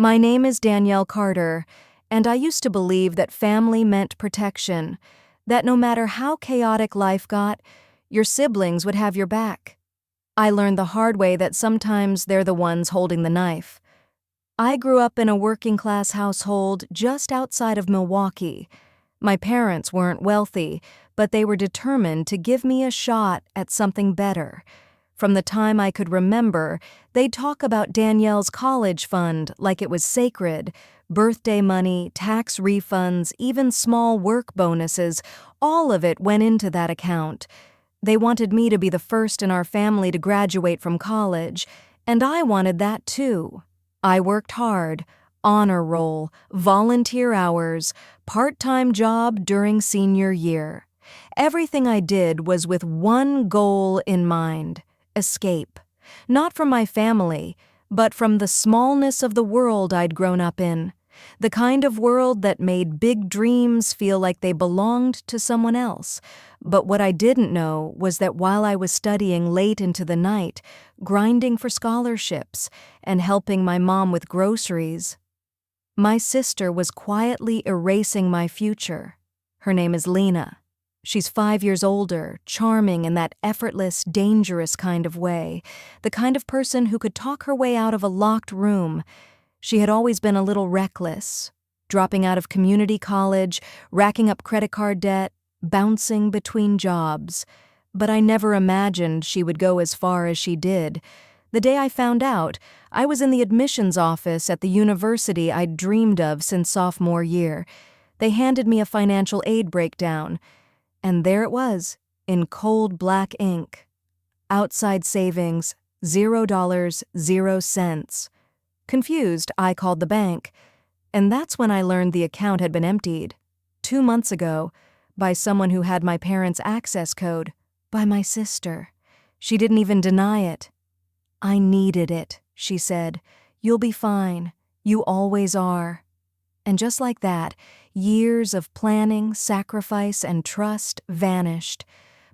My name is Danielle Carter, and I used to believe that family meant protection, that no matter how chaotic life got, your siblings would have your back. I learned the hard way that sometimes they're the ones holding the knife. I grew up in a working-class household just outside of Milwaukee. My parents weren't wealthy, but they were determined to give me a shot at something better. From the time I could remember, they'd talk about Danielle's college fund like it was sacred. Birthday money, tax refunds, even small work bonuses, all of it went into that account. They wanted me to be the first in our family to graduate from college, and I wanted that too. I worked hard, honor roll, volunteer hours, part-time job during senior year. Everything I did was with one goal in mind: escape. Not from my family, but from the smallness of the world I'd grown up in. The kind of world that made big dreams feel like they belonged to someone else. But what I didn't know was that while I was studying late into the night, grinding for scholarships, and helping my mom with groceries, my sister was quietly erasing my future. Her name is Lena. She's 5 years older, charming in that effortless, dangerous kind of way, the kind of person who could talk her way out of a locked room. She had always been a little reckless, dropping out of community college, racking up credit card debt, bouncing between jobs. But I never imagined she would go as far as she did. The day I found out, I was in the admissions office at the university I'd dreamed of since sophomore year. They handed me a financial aid breakdown, and there it was, in cold black ink. Outside savings, $0, 0 cents. Confused, I called the bank, and that's when I learned the account had been emptied, 2 months ago, by someone who had my parents' access code, by my sister. She didn't even deny it. "I needed it," she said. "You'll be fine. You always are." And just like that, years of planning, sacrifice, and trust vanished.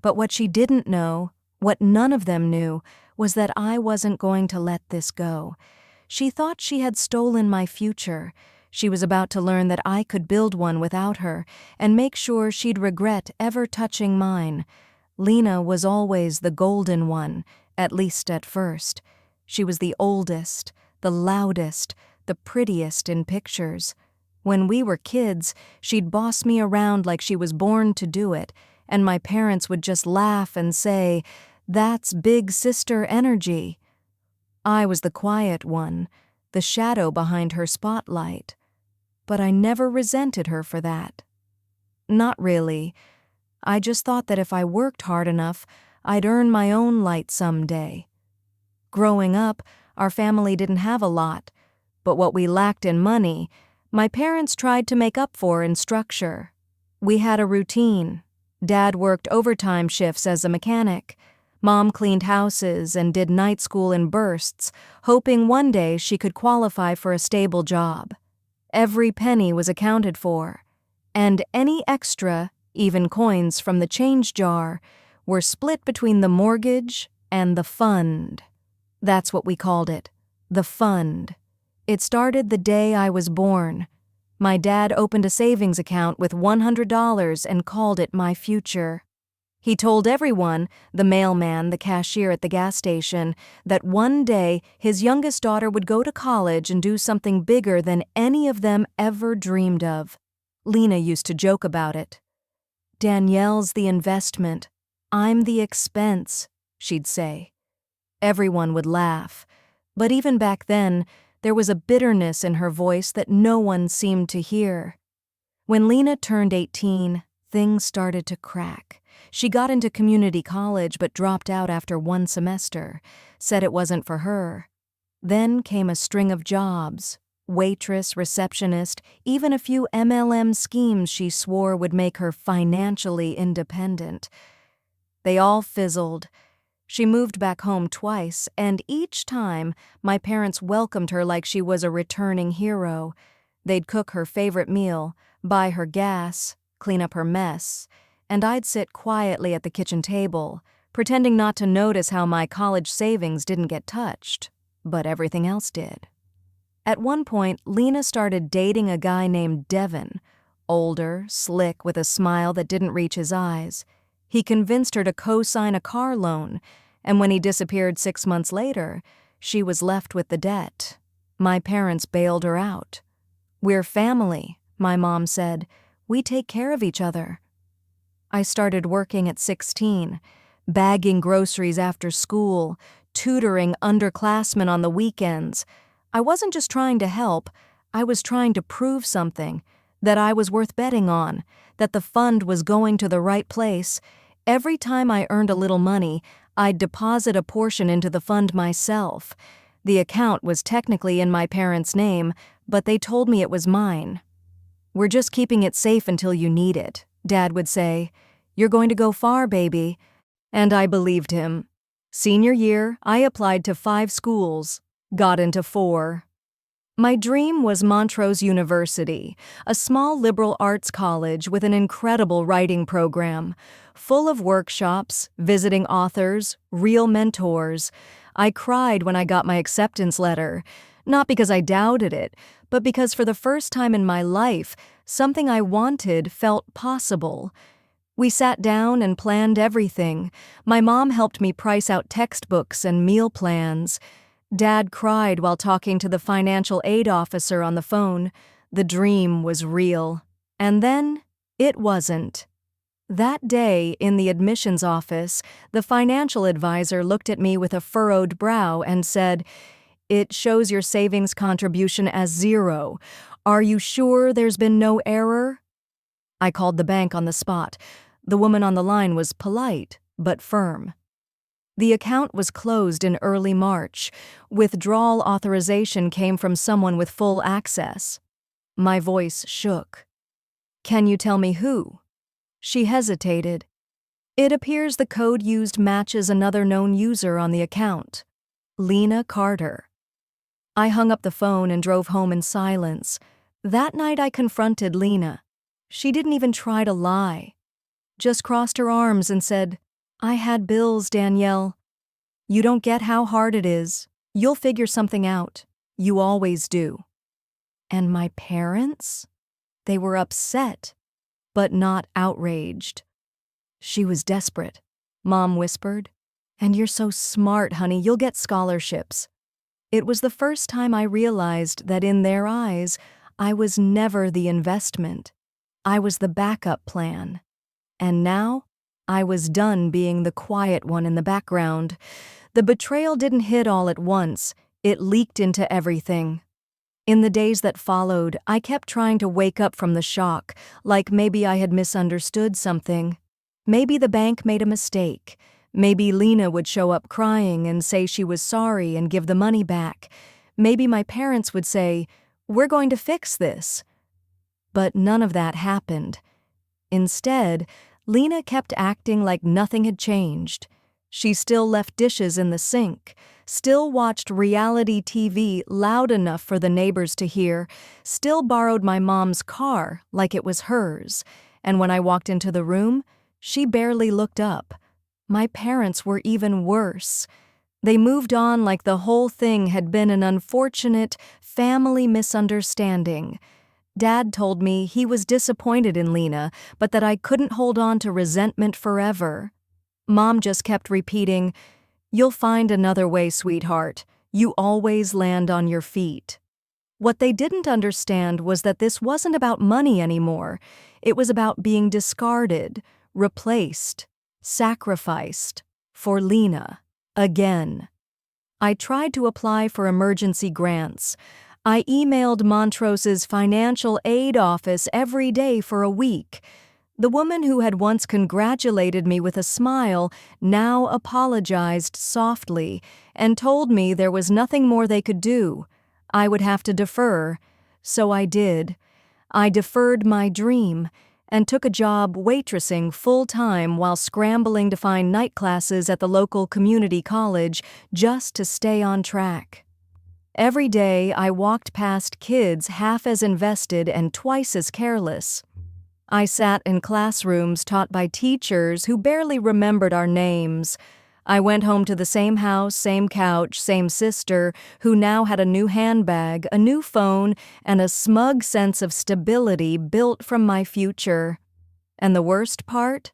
But what she didn't know, what none of them knew, was that I wasn't going to let this go. She thought she had stolen my future. She was about to learn that I could build one without her and make sure she'd regret ever touching mine. Lena was always the golden one, at least at first. She was the oldest, the loudest, the prettiest in pictures. When we were kids, she'd boss me around like she was born to do it, and my parents would just laugh and say, "That's big sister energy." I was the quiet one, the shadow behind her spotlight. But I never resented her for that. Not really. I just thought that if I worked hard enough, I'd earn my own light someday. Growing up, our family didn't have a lot, but what we lacked in money, my parents tried to make up for in structure. We had a routine. Dad worked overtime shifts as a mechanic. Mom cleaned houses and did night school in bursts, hoping one day she could qualify for a stable job. Every penny was accounted for, and any extra, even coins from the change jar, were split between the mortgage and the fund. That's what we called it, the fund. It started the day I was born. My dad opened a savings account with $100 and called it my future. He told everyone, the mailman, the cashier at the gas station, that one day his youngest daughter would go to college and do something bigger than any of them ever dreamed of. Lena used to joke about it. "Danielle's the investment. I'm the expense," she'd say. Everyone would laugh, but even back then, there was a bitterness in her voice that no one seemed to hear. When Lena turned 18, things started to crack. She got into community college but dropped out after 1 semester, said it wasn't for her. Then came a string of jobs: waitress, receptionist, even a few MLM schemes she swore would make her financially independent. They all fizzled. She moved back home twice, and each time, my parents welcomed her like she was a returning hero. They'd cook her favorite meal, buy her gas, clean up her mess, and I'd sit quietly at the kitchen table, pretending not to notice how my college savings didn't get touched, but everything else did. At one point, Lena started dating a guy named Devin, older, slick, with a smile that didn't reach his eyes. He convinced her to co-sign a car loan, and when he disappeared 6 months later, she was left with the debt. My parents bailed her out. "We're family," my mom said. "We take care of each other." I started working at 16, bagging groceries after school, tutoring underclassmen on the weekends. I wasn't just trying to help, I was trying to prove something, that I was worth betting on, that the fund was going to the right place. Every time I earned a little money, I'd deposit a portion into the fund myself. The account was technically in my parents' name, but they told me it was mine. "We're just keeping it safe until you need it," Dad would say. "You're going to go far, baby." And I believed him. Senior year, I applied to 5 schools, got into 4. My dream was Montrose University, a small liberal arts college with an incredible writing program, full of workshops, visiting authors, real mentors. I cried when I got my acceptance letter, not because I doubted it, but because for the first time in my life, something I wanted felt possible. We sat down and planned everything. My mom helped me price out textbooks and meal plans. Dad cried while talking to the financial aid officer on the phone. The dream was real. And then, it wasn't. That day, in the admissions office, the financial advisor looked at me with a furrowed brow and said, "It shows your savings contribution as 0. Are you sure there's been no error?" I called the bank on the spot. The woman on the line was polite, but firm. The account was closed in early March. Withdrawal authorization came from someone with full access. My voice shook. "Can you tell me who?" She hesitated. "It appears the code used matches another known user on the account. Lena Carter." I hung up the phone and drove home in silence. That night I confronted Lena. She didn't even try to lie. Just crossed her arms and said, "I had bills, Danielle. You don't get how hard it is. You'll figure something out. You always do." And my parents? They were upset, but not outraged. "She was desperate," Mom whispered. "And you're so smart, honey, you'll get scholarships." It was the first time I realized that in their eyes, I was never the investment. I was the backup plan. And now, I was done being the quiet one in the background. The betrayal didn't hit all at once. It leaked into everything. In the days that followed, I kept trying to wake up from the shock, like maybe I had misunderstood something. Maybe the bank made a mistake. Maybe Lena would show up crying and say she was sorry and give the money back. Maybe my parents would say, "We're going to fix this." But none of that happened. Instead, Lena kept acting like nothing had changed. She still left dishes in the sink, still watched reality TV loud enough for the neighbors to hear, still borrowed my mom's car like it was hers, and when I walked into the room, she barely looked up. My parents were even worse. They moved on like the whole thing had been an unfortunate family misunderstanding. Dad told me he was disappointed in Lena, but that I couldn't hold on to resentment forever. Mom just kept repeating, "You'll find another way, sweetheart. You always land on your feet." What they didn't understand was that this wasn't about money anymore. It was about being discarded, replaced, sacrificed for Lena again. I tried to apply for emergency grants. I emailed Montrose's financial aid office every day for a week. The woman who had once congratulated me with a smile now apologized softly and told me there was nothing more they could do. I would have to defer. So I did. I deferred my dream and took a job waitressing full-time while scrambling to find night classes at the local community college just to stay on track. Every day, I walked past kids half as invested and twice as careless. I sat in classrooms taught by teachers who barely remembered our names. I went home to the same house, same couch, same sister, who now had a new handbag, a new phone, and a smug sense of stability built from my future. And the worst part?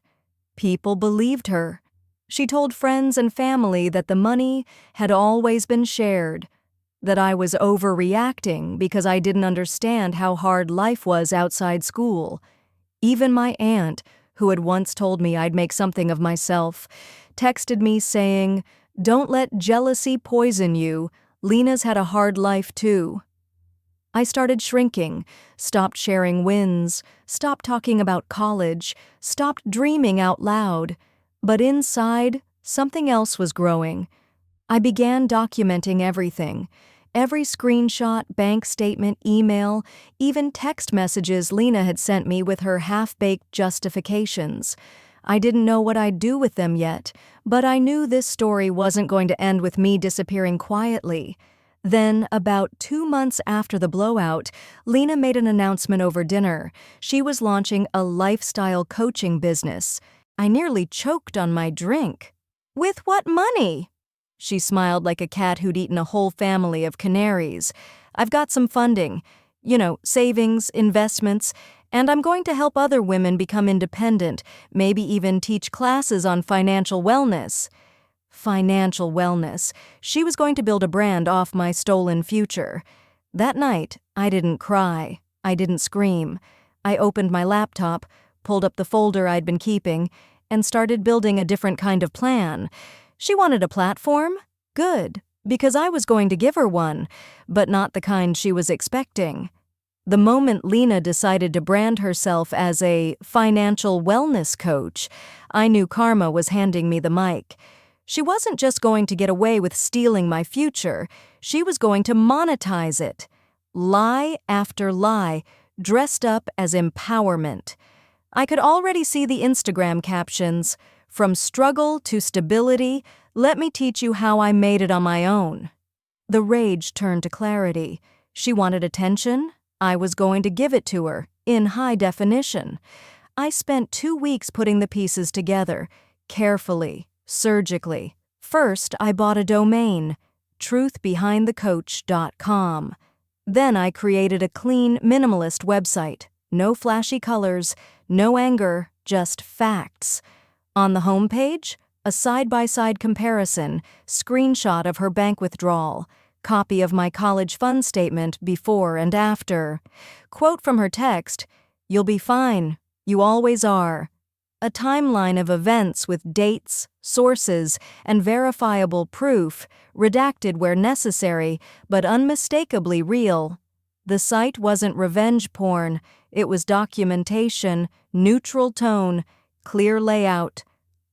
People believed her. She told friends and family that the money had always been shared, that I was overreacting because I didn't understand how hard life was outside school. Even my aunt, who had once told me I'd make something of myself, texted me saying, "Don't let jealousy poison you. Lena's had a hard life too." I started shrinking, stopped sharing wins, stopped talking about college, stopped dreaming out loud. But inside, something else was growing. I began documenting everything. Every screenshot, bank statement, email, even text messages Lena had sent me with her half-baked justifications. I didn't know what I'd do with them yet, but I knew this story wasn't going to end with me disappearing quietly. Then, about 2 months after the blowout, Lena made an announcement over dinner. She was launching a lifestyle coaching business. I nearly choked on my drink. "With what money?" She smiled like a cat who'd eaten a whole family of canaries. "I've got some funding, savings, investments, and I'm going to help other women become independent, maybe even teach classes on financial wellness." Financial wellness. She was going to build a brand off my stolen future. That night, I didn't cry. I didn't scream. I opened my laptop, pulled up the folder I'd been keeping, and started building a different kind of plan. She wanted a platform? Good, because I was going to give her one, but not the kind she was expecting. The moment Lena decided to brand herself as a financial wellness coach, I knew karma was handing me the mic. She wasn't just going to get away with stealing my future, she was going to monetize it. Lie after lie, dressed up as empowerment. I could already see the Instagram captions, "From struggle to stability, let me teach you how I made it on my own." The rage turned to clarity. She wanted attention. I was going to give it to her, in high definition. I spent 2 weeks putting the pieces together, carefully, surgically. First, I bought a domain, truthbehindthecoach.com. Then I created a clean, minimalist website. No flashy colors, no anger, just facts. On the homepage, a side-by-side comparison, screenshot of her bank withdrawal, copy of my college fund statement before and after. Quote from her text, "You'll be fine. You always are." A timeline of events with dates, sources, and verifiable proof, redacted where necessary, but unmistakably real. The site wasn't revenge porn, it was documentation, neutral tone, clear layout.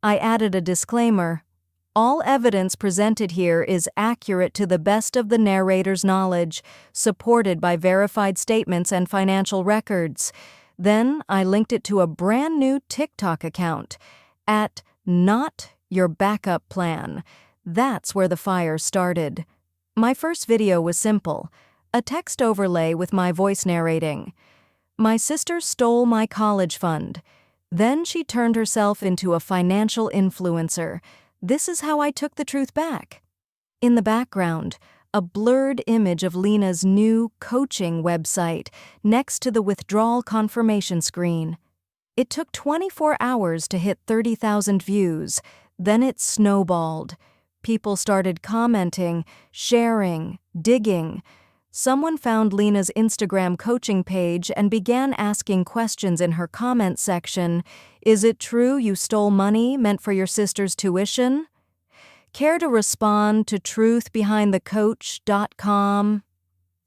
I added a disclaimer. All evidence presented here is accurate to the best of the narrator's knowledge, supported by verified statements and financial records. Then I linked it to a brand new TikTok account at Not Your Backup Plan. That's where the fire started. My first video was simple, a text overlay with my voice narrating. "My sister stole my college fund. Then she turned herself into a financial influencer. This is how I took the truth back." In the background, a blurred image of Lena's new coaching website next to the withdrawal confirmation screen. It took 24 hours to hit 30,000 views. Then it snowballed. People started commenting, sharing, digging. Someone found Lena's Instagram coaching page and began asking questions in her comment section. "Is it true you stole money meant for your sister's tuition? Care to respond to truthbehindthecoach.com?"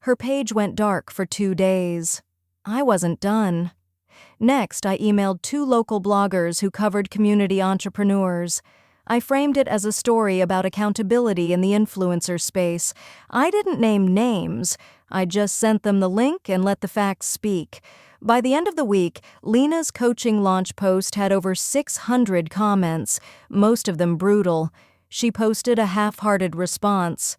Her page went dark for 2 days. I wasn't done. Next, I emailed 2 local bloggers who covered community entrepreneurs. I framed it as a story about accountability in the influencer space. I didn't name names. I just sent them the link and let the facts speak. By the end of the week, Lena's coaching launch post had over 600 comments, most of them brutal. She posted a half-hearted response.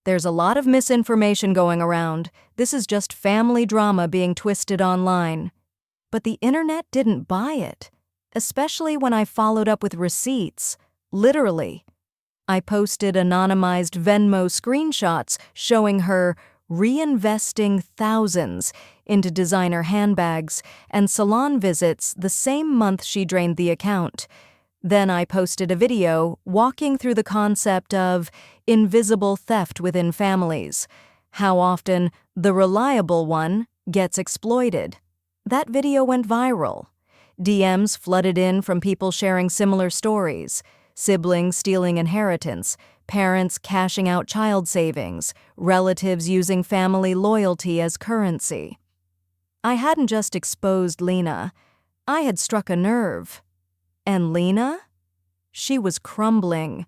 "There's a lot of misinformation going around. This is just family drama being twisted online." But the internet didn't buy it, especially when I followed up with receipts. Literally, I posted anonymized Venmo screenshots showing her reinvesting thousands into designer handbags and salon visits the same month she drained the account. Then I posted a video walking through the concept of invisible theft within families, how often the reliable one gets exploited. That video went viral. DMs flooded in from people sharing similar stories: siblings stealing inheritance, parents cashing out child savings, relatives using family loyalty as currency. I hadn't just exposed Lena, I had struck a nerve. And Lena? She was crumbling.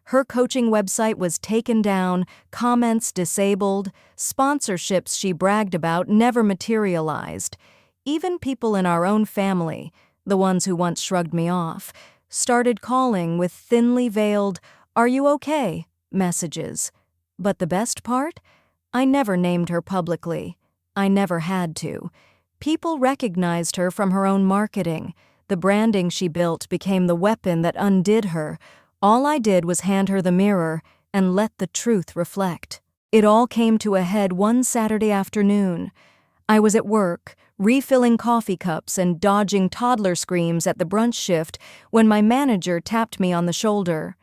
Her coaching website was taken down, comments disabled, sponsorships she bragged about never materialized. Even people in our own family, the ones who once shrugged me off, started calling with thinly veiled, "Are you okay?" messages. But the best part? I never named her publicly. I never had to. People recognized her from her own marketing. The branding she built became the weapon that undid her. All I did was hand her the mirror and let the truth reflect. It all came to a head one Saturday afternoon. I was at work, refilling coffee cups and dodging toddler screams at the brunch shift when my manager tapped me on the shoulder.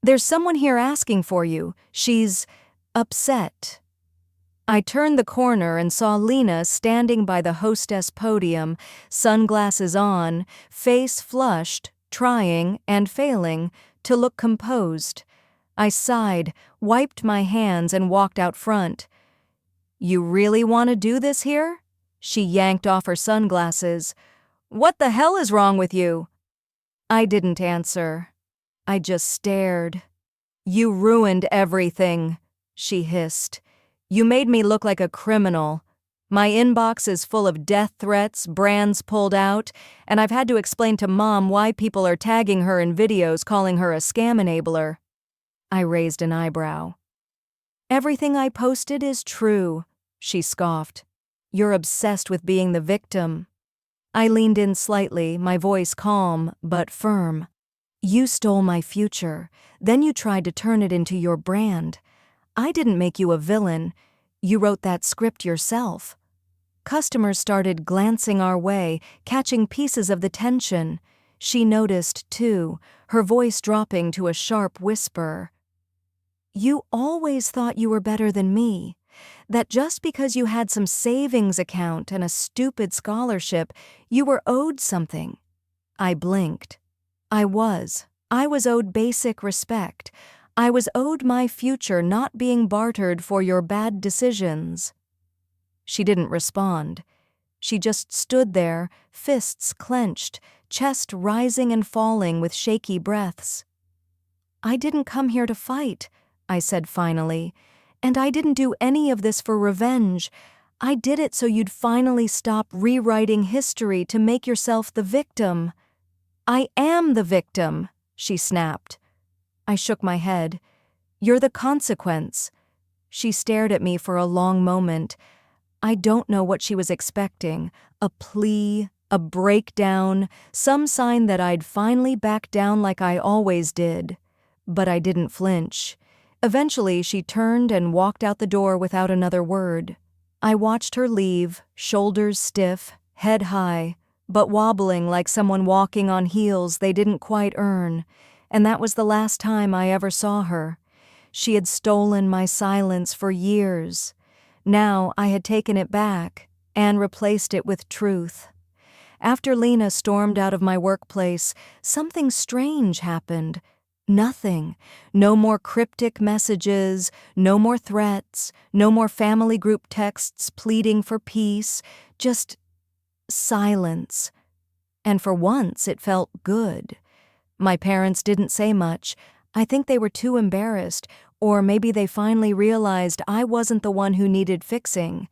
"There's someone here asking for you. She's upset." I turned the corner and saw Lena standing by the hostess podium, sunglasses on, face flushed, trying and failing to look composed. I sighed, wiped my hands, and walked out front. "You really want to do this here?" She yanked off her sunglasses. "What the hell is wrong with you?" I didn't answer. I just stared. "You ruined everything," she hissed. "You made me look like a criminal. My inbox is full of death threats, brands pulled out, and I've had to explain to Mom why people are tagging her in videos calling her a scam enabler." I raised an eyebrow. "Everything I posted is true," she scoffed. "You're obsessed with being the victim." I leaned in slightly, my voice calm but firm. "You stole my future, then you tried to turn it into your brand. I didn't make you a villain. You wrote that script yourself." Customers started glancing our way, catching pieces of the tension. She noticed, too, her voice dropping to a sharp whisper. "You always thought you were better than me. That just because you had some savings account and a stupid scholarship, you were owed something." I blinked. I was owed basic respect. I was owed my future not being bartered for your bad decisions. She didn't respond. She just stood there, fists clenched, chest rising and falling with shaky breaths. "I didn't come here to fight," I said finally, "and I didn't do any of this for revenge. I did it so you'd finally stop rewriting history to make yourself the victim." "I am the victim," she snapped. I shook my head. "You're the consequence." She stared at me for a long moment. I don't know what she was expecting. A plea, a breakdown, some sign that I'd finally back down like I always did. But I didn't flinch. Eventually, she turned and walked out the door without another word. I watched her leave, shoulders stiff, head high, but wobbling like someone walking on heels they didn't quite earn. And that was the last time I ever saw her. She had stolen my silence for years. Now I had taken it back and replaced it with truth. After Lena stormed out of my workplace, something strange happened. Nothing. No more cryptic messages, no more threats, no more family group texts pleading for peace, just silence. And for once it felt good. My parents didn't say much. I think they were too embarrassed, or maybe they finally realized I wasn't the one who needed fixing.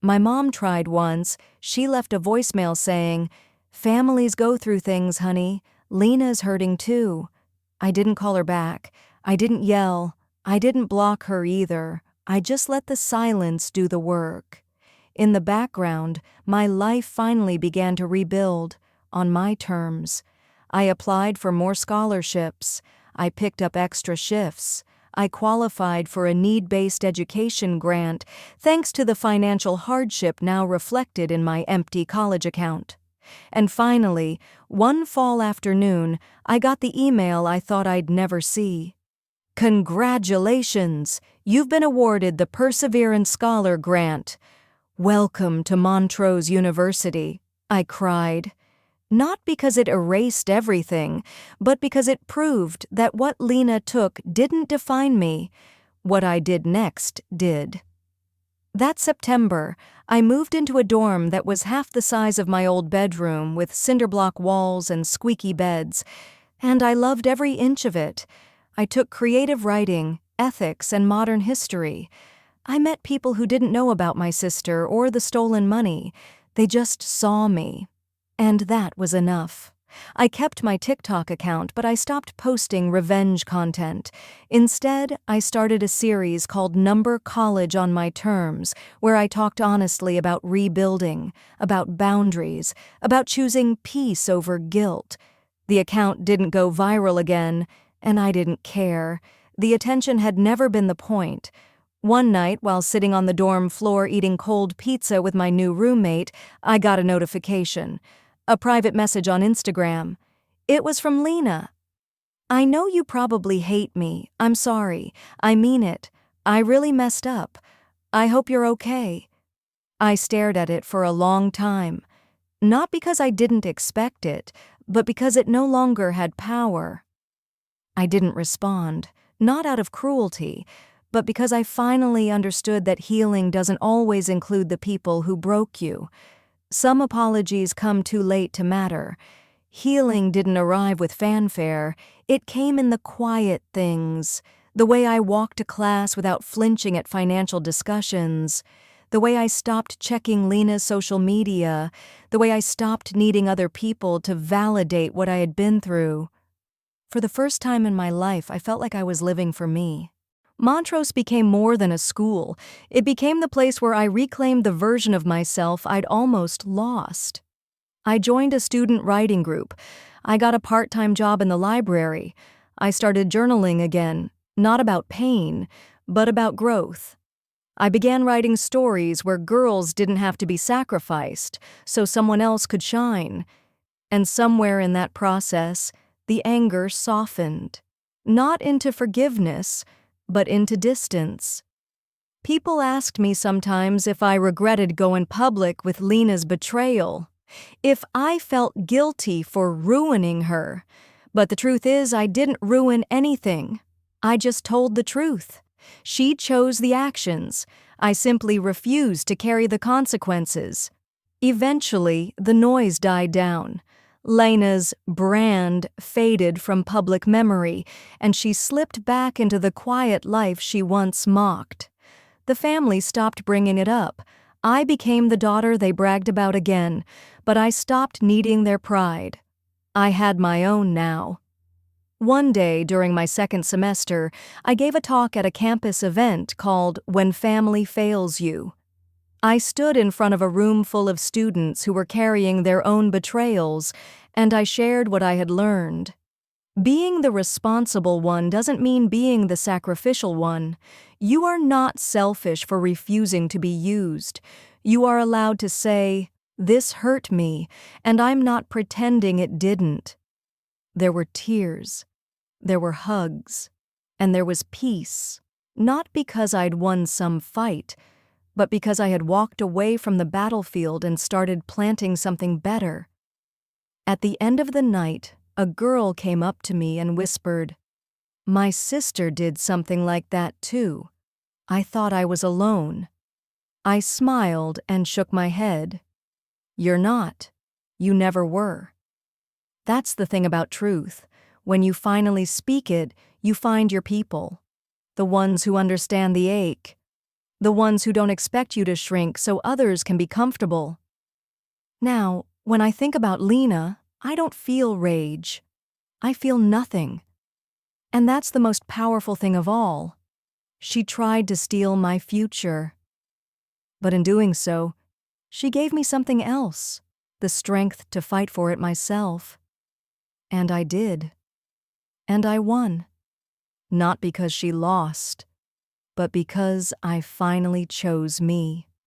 My mom tried once. She left a voicemail saying, "Families go through things, honey. Lena's hurting too." I didn't call her back. I didn't yell. I didn't block her either. I just let the silence do the work. In the background, my life finally began to rebuild, on my terms. I applied for more scholarships. I picked up extra shifts. I qualified for a need-based education grant thanks to the financial hardship now reflected in my empty college account. And finally, one fall afternoon, I got the email I thought I'd never see. Congratulations! You've been awarded the Perseverance Scholar Grant. Welcome to Montrose University, I cried. Not because it erased everything, but because it proved that what Lena took didn't define me. What I did next did. That September, I moved into a dorm that was half the size of my old bedroom with cinderblock walls and squeaky beds, and I loved every inch of it. I took creative writing, ethics, and modern history. I met people who didn't know about my sister or the stolen money. They just saw me. And that was enough. I kept my TikTok account, but I stopped posting revenge content. Instead, I started a series called Number College on My Terms, where I talked honestly about rebuilding, about boundaries, about choosing peace over guilt. The account didn't go viral again, and I didn't care. The attention had never been the point. One night, while sitting on the dorm floor eating cold pizza with my new roommate, I got a notification. A private message on Instagram. It was from Lena. I know you probably hate me. I'm sorry. I mean it. I really messed up. I hope you're okay. I stared at it for a long time. Not because I didn't expect it, but because it no longer had power. I didn't respond, not out of cruelty, but because I finally understood that healing doesn't always include the people who broke you. Some apologies come too late to matter. Healing didn't arrive with fanfare. It came in the quiet things. The way I walked to class without flinching at financial discussions. The way I stopped checking Lena's social media. The way I stopped needing other people to validate what I had been through. For the first time in my life, I felt like I was living for me. Montrose became more than a school. It became the place where I reclaimed the version of myself I'd almost lost. I joined a student writing group. I got a part-time job in the library. I started journaling again, not about pain, but about growth. I began writing stories where girls didn't have to be sacrificed, so someone else could shine. And somewhere in that process, the anger softened. Not into forgiveness, but into distance. People asked me sometimes if I regretted going public with Lena's betrayal, if I felt guilty for ruining her. But the truth is, I didn't ruin anything. I just told the truth. She chose the actions. I simply refused to carry the consequences. Eventually, the noise died down. Lena's brand faded from public memory, and she slipped back into the quiet life she once mocked. The family stopped bringing it up. I became the daughter they bragged about again, but I stopped needing their pride. I had my own now. One day during my second semester, I gave a talk at a campus event called When Family Fails You. I stood in front of a room full of students who were carrying their own betrayals, and I shared what I had learned. Being the responsible one doesn't mean being the sacrificial one. You are not selfish for refusing to be used. You are allowed to say, "This hurt me, and I'm not pretending it didn't." There were tears. There were hugs. And there was peace. Not because I'd won some fight, but because I had walked away from the battlefield and started planting something better. At the end of the night, a girl came up to me and whispered, "My sister did something like that too. I thought I was alone." I smiled and shook my head. "You're not. You never were." That's the thing about truth. When you finally speak it, you find your people. The ones who understand the ache. The ones who don't expect you to shrink so others can be comfortable. Now, when I think about Lena, I don't feel rage. I feel nothing. And that's the most powerful thing of all. She tried to steal my future. But in doing so, she gave me something else, the strength to fight for it myself. And I did. And I won. Not because she lost, but because I finally chose me.